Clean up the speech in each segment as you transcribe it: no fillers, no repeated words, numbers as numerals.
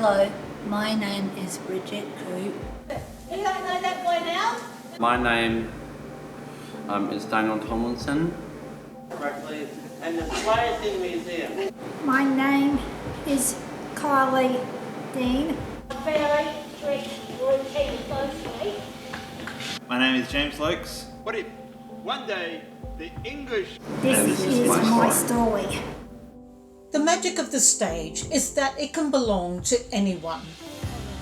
Hello, my name is Bridget Coop. You don't know that boy now? My name is Daniel Tomlinson. Correctly, and the players in the museum. My name is Kylie Dean. Very strict routine closely. My name is James Lokes. What if one day the English... This is my story. The magic of the stage is that it can belong to anyone.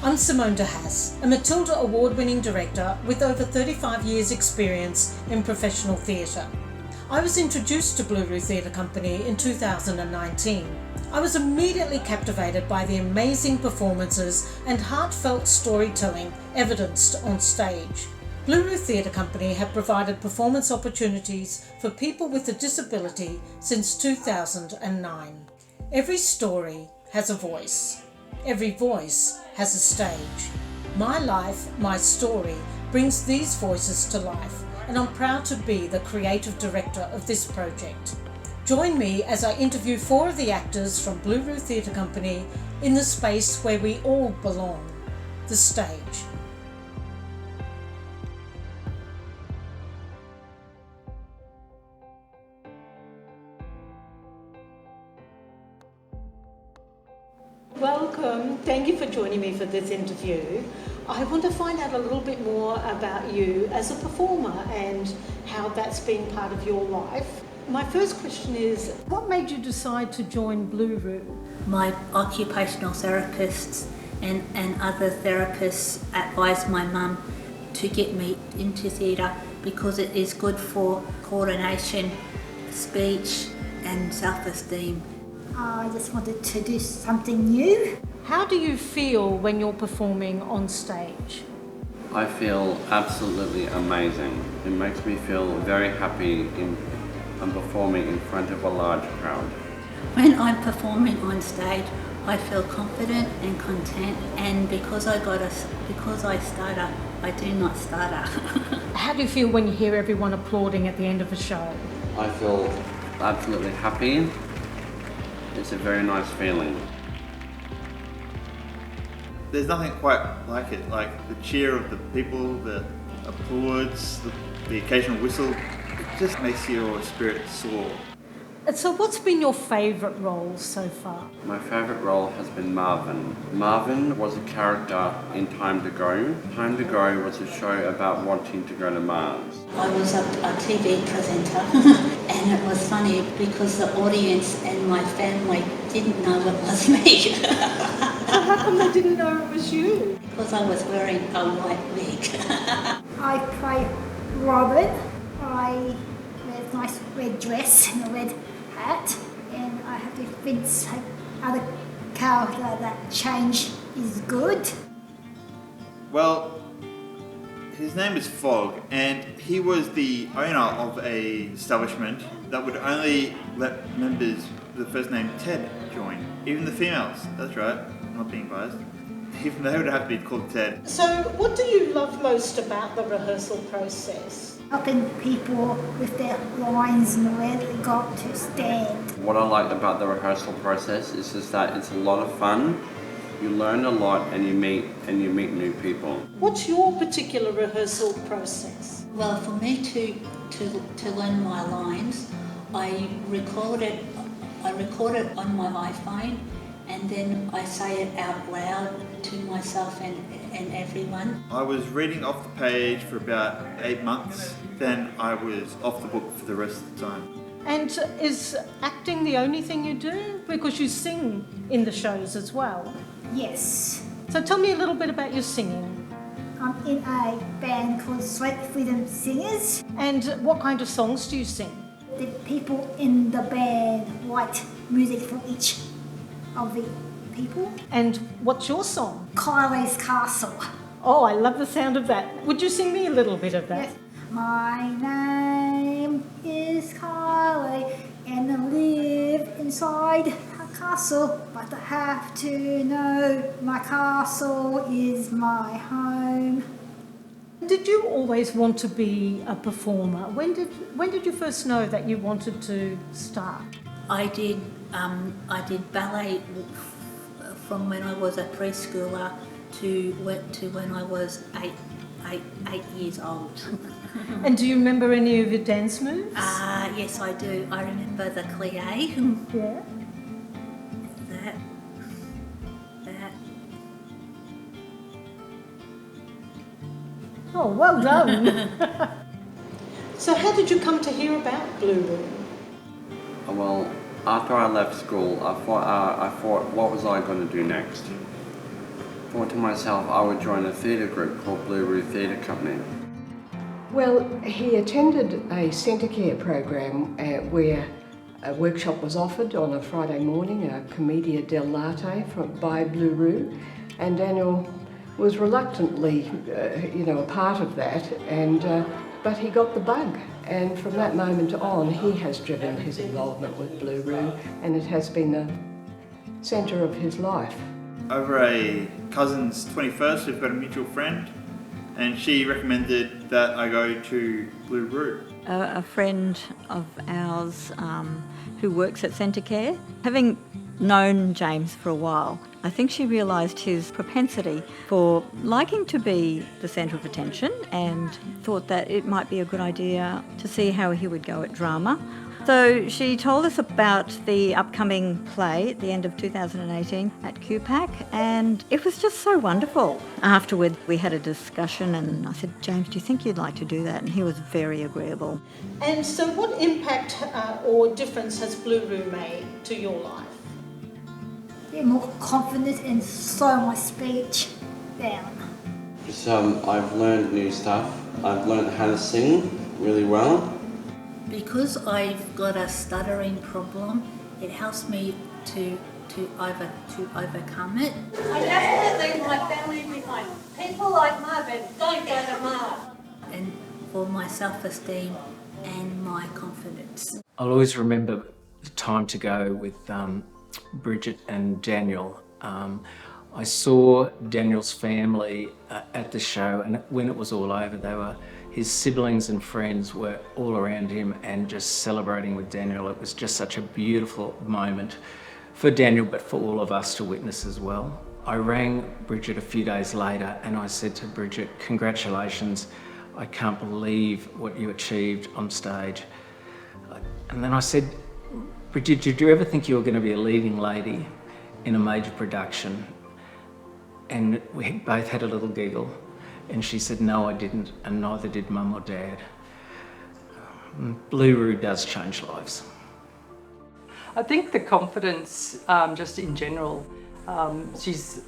I'm Simone De Haas, a Matilda Award-winning director with over 35 years' experience in professional theatre. I was introduced to Blue Theatre Company in 2019. I was immediately captivated by the amazing performances and heartfelt storytelling evidenced on stage. Blue Theatre Company have provided performance opportunities for people with a disability since 2009. Every story has a voice. Every voice has a stage. My Life, My Story brings these voices to life, and I'm proud to be the creative director of this project. Join me as I interview 4 of the actors from Blue Theatre Company in the space where we all belong, the stage. Welcome. Thank you for joining me for this interview. I want to find out a little bit more about you as a performer and how that's been part of your life. My first question is, what made you decide to join Blue? My occupational therapists and other therapists advised my mum to get me into theatre because it is good for coordination, speech and self-esteem. I just wanted to do something new. How do you feel when you're performing on stage? I feel absolutely amazing. It makes me feel very happy I'm performing in front of a large crowd. When I'm performing on stage, I feel confident and content, and because I stutter, I do not stutter. How do you feel when you hear everyone applauding at the end of a show? I feel absolutely happy. It's a very nice feeling. There's nothing quite like it, like the cheer of the people, the applause, the occasional whistle. It just makes your spirit soar. And so what's been your favourite role so far? My favourite role has been Marvin. Marvin was a character in Time to Go. Time to Go was a show about wanting to go to Mars. I was a TV presenter and it was funny because the audience and my family didn't know it was me. So how come they didn't know it was you? Because I was wearing a white wig. I play Robin. I wear a nice red dress and a red hat, and I have to convince other character that change is good. Well, his name is Fog, and he was the owner of a establishment that would only let members with the first name Ted join. Even the females, that's right, not being biased. Even they would have to be called Ted. So what do you love most about the rehearsal process? Helping people with their lines and where they got to stand. What I like about the rehearsal process is just that it's a lot of fun. You learn a lot and you meet new people. What's your particular rehearsal process? Well, for me to learn my lines, I record it on my iPhone, and then I say it out loud to myself and everyone. I was reading off the page for about 8 months, then I was off the book for the rest of the time. And is acting the only thing you do? Because you sing in the shows as well. Yes. So tell me a little bit about your singing. I'm in a band called Sweet Freedom Singers. And what kind of songs do you sing? The people in the band write music for each of the people. And what's your song? Kylie's Castle. Oh, I love the sound of that. Would you sing me a little bit of that? Yes. My name is Kylie and I live inside a castle, but I have to know my castle is my home. Did you always want to be a performer? When did you first know that you wanted to start? I did ballet from when I was a preschooler to when I was eight years old. And do you remember any of your dance moves? Yes, I do. I remember the plie. Yeah. That. Oh, well done. So how did you come to hear about Blue Room? Well, after I left school, I thought, what was I going to do next? Thought to myself, I would join a theatre group called Blue Room Theatre Company. Well, he attended a centre care program where a workshop was offered on a Friday morning, a Commedia dell'arte by Blue Room, and Daniel was reluctantly, a part of that, but he got the bug, and from that moment on, he has driven his involvement with Blue Room, and it has been the centre of his life. Over a cousin's 21st, we've got a mutual friend, and she recommended that I go to Blue Room. A friend of ours who works at Centre Care, having known James for a while, I think she realised his propensity for liking to be the centre of attention and thought that it might be a good idea to see how he would go at drama. So she told us about the upcoming play at the end of 2018 at QPAC, and it was just so wonderful. Afterward, we had a discussion and I said, James, do you think you'd like to do that? And he was very agreeable. And so what impact or difference has Blue Room made to your life? Get more confidence and slow my speech down. I've learned new stuff. I've learned how to sing really well. Because I've got a stuttering problem, it helps me to overcome it. I definitely leave my family behind. People like Marvin don't go to Mars. And for my self-esteem and my confidence. I'll always remember the time to go with Bridget and Daniel. I saw Daniel's family at the show, and when it was all over, his siblings and friends were all around him and just celebrating with Daniel. It was just such a beautiful moment for Daniel, but for all of us to witness as well. I rang Bridget a few days later and I said to Bridget, congratulations, I can't believe what you achieved on stage. And then I said, Bridget, did you ever think you were going to be a leading lady in a major production? And we both had a little giggle. And she said, no, I didn't, and neither did Mum or Dad. Blue Room does change lives. I think the confidence, just in general, she's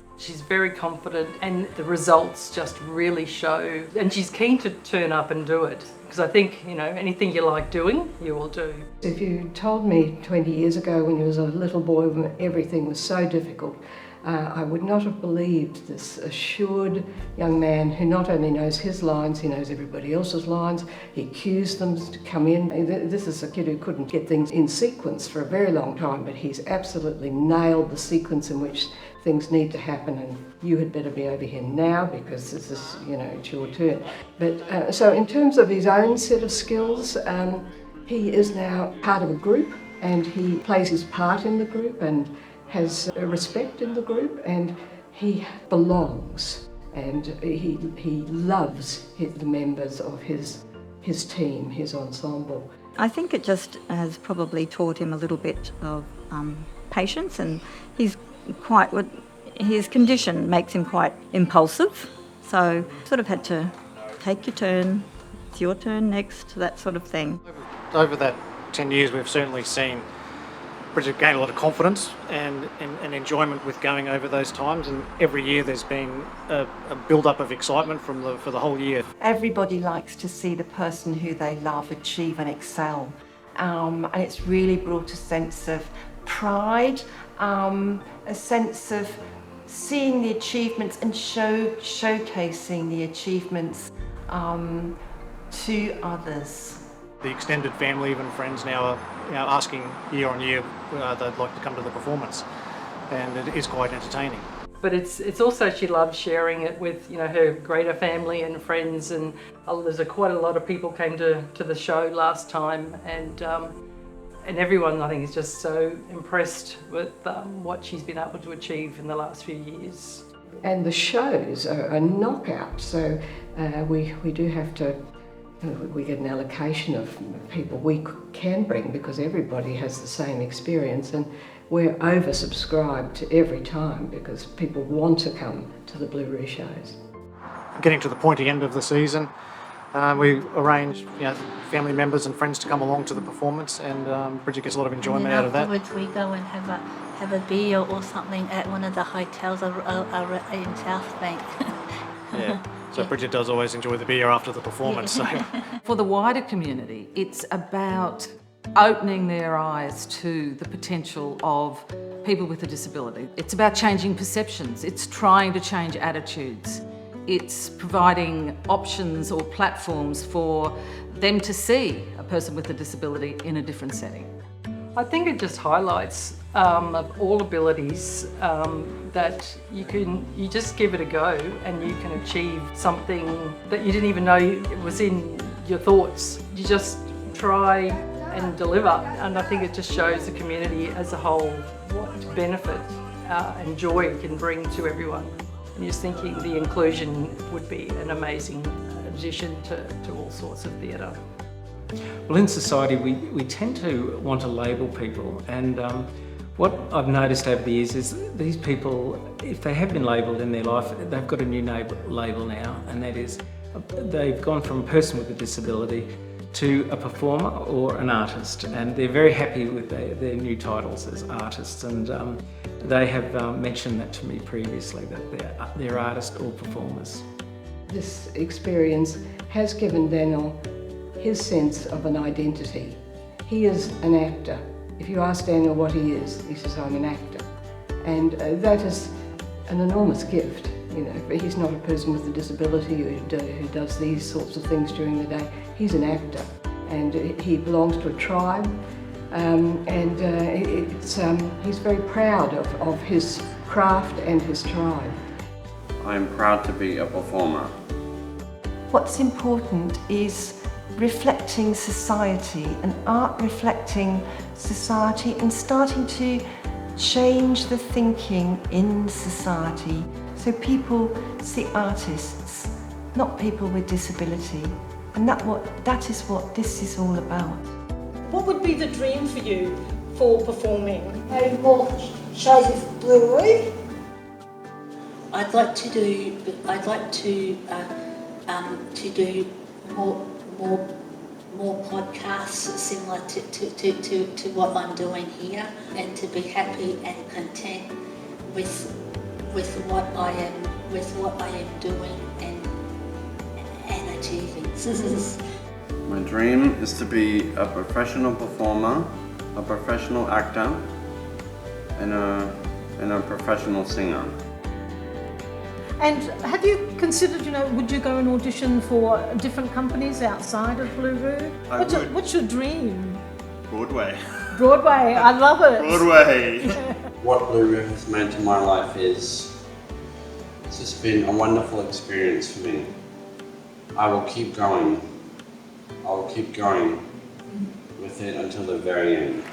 very confident, and the results just really show, and she's keen to turn up and do it. Because I think, anything you like doing, you will do. If you told me 20 years ago when you was a little boy when everything was so difficult, I would not have believed this assured young man who not only knows his lines, he knows everybody else's lines, he cues them to come in. This is a kid who couldn't get things in sequence for a very long time, but he's absolutely nailed the sequence in which things need to happen, and you had better be over here now because this is, it's your turn. But so in terms of his own set of skills, he is now part of a group and he plays his part in the group and has respect in the group, and he belongs, and he loves the members of his team, his ensemble. I think it just has probably taught him a little bit of patience, and his condition makes him quite impulsive, so sort of had to take your turn, it's your turn next, that sort of thing. Over that 10 years we've certainly seen Bridget gained a lot of confidence and enjoyment with going over those times, and every year there's been a build-up of excitement for the whole year. Everybody likes to see the person who they love achieve and excel, and it's really brought a sense of pride, a sense of seeing the achievements and showcasing the achievements to others. The extended family, even friends now are asking year on year they'd like to come to the performance, and it is quite entertaining. But it's also, she loves sharing it with her greater family and friends, and there's quite a lot of people came to the show last time, and And everyone, I think, is just so impressed with what she's been able to achieve in the last few years. And the shows are a knockout, so we do have to, we get an allocation of people we can bring because everybody has the same experience, and we're oversubscribed every time because people want to come to the Blue shows. Getting to the pointy end of the season, we arrange family members and friends to come along to the performance, and Bridget gets a lot of enjoyment out of that. Afterwards we go and have a beer or something at one of the hotels in South Bank. Yeah. So Bridget does always enjoy the beer after the performance. So. For the wider community, it's about opening their eyes to the potential of people with a disability. It's about changing perceptions. It's trying to change attitudes. It's providing options or platforms for them to see a person with a disability in a different setting. I think it just highlights of all abilities that you just give it a go and you can achieve something that you didn't even know was in your thoughts. You just try and deliver, and I think it just shows the community as a whole what benefit and joy it can bring to everyone. And just thinking the inclusion would be an amazing addition to all sorts of theatre. Well, in society, we tend to want to label people, and what I've noticed over the years is these people, if they have been labelled in their life, they've got a new label now, and that is they've gone from a person with a disability to a performer or an artist, and they're very happy with their new titles as artists, and they have mentioned that to me previously, that they're artists or performers. This experience has given Daniel his sense of an identity. He is an actor. If you ask Daniel what he says, I'm an actor. And that is an enormous gift. He's not a person with a disability who does these sorts of things during the day. He's an actor, and he belongs to a tribe, he's very proud of his craft and his tribe. I'm proud to be a performer. What's important is reflecting society, and art reflecting society and starting to change the thinking in society so people see artists, not people with disability, and that is what this is all about. What would be the dream for you for performing? Maybe more shows with Blue. I'd like to do more podcasts similar to what I'm doing here, and to be happy and content with what I am doing and achieving. My dream is to be a professional performer, a professional actor, and a professional singer. And have you considered, would you go and audition for different companies outside of Blue Room? What's your dream? Broadway. Broadway, I love it. Broadway. What Blue Room has meant to my life is, it's just been a wonderful experience for me. I will keep going. I will keep going with it until the very end.